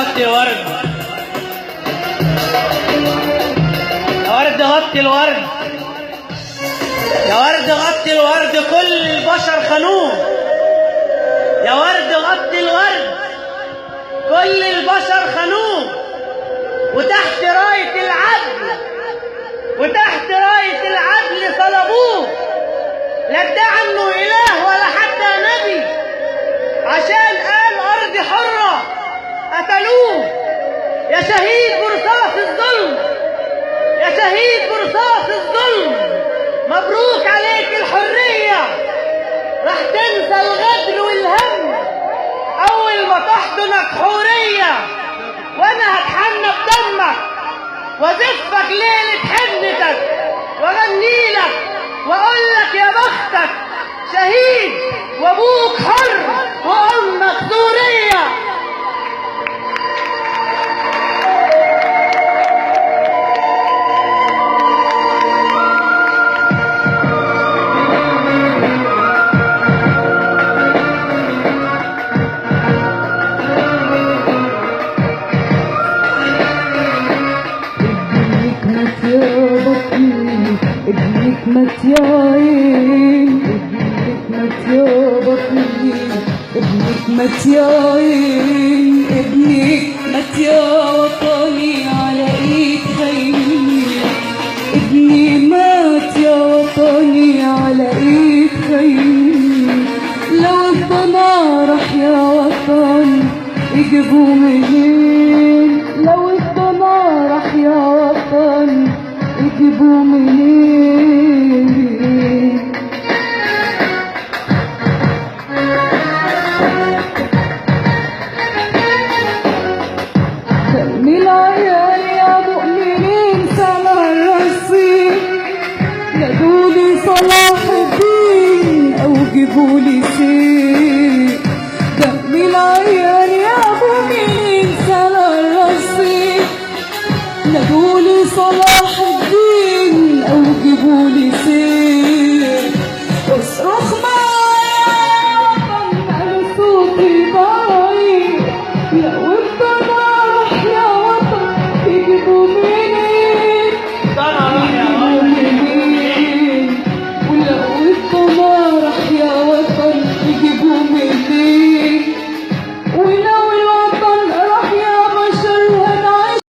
غطي الورد، يا ورد غطي الورد، يا ورد غطي الورد، كل البشر خانوه. يا ورد غطي الورد، كل البشر خانوه. وتحت راية العدل، وتحت راية العدل صلبوه. لا ادعى انه اله ولا حتى نبي، عشان قال ارضي حرة قتلوه. يا شهيد برصاص الظلم، يا شهيد برصاص الظلم، مبروك عليك الحرية. راح تنسى الغدر والهم اول ما تحضنك حورية، وانا هتحنى بدمك وازفك ليلة حزنتك، واغنيلك واقولك يا بختك شهيد وابوك حر وامك سورية. ابنك مات يا عين، ابنك مات يا بطني، ابنك مات يا عين، ابنك مات يا وطني على ايد خيمي، ابني مات يا وطني على ايد خيمي. لو الضنا راح يا وطن يجيبوا منين، لو الضنا راح يا وطن يجيبوا منين. خلي العيال يا مؤمنين سمع الرصيد، نادولي صلاح الدين او جيبولي سيف.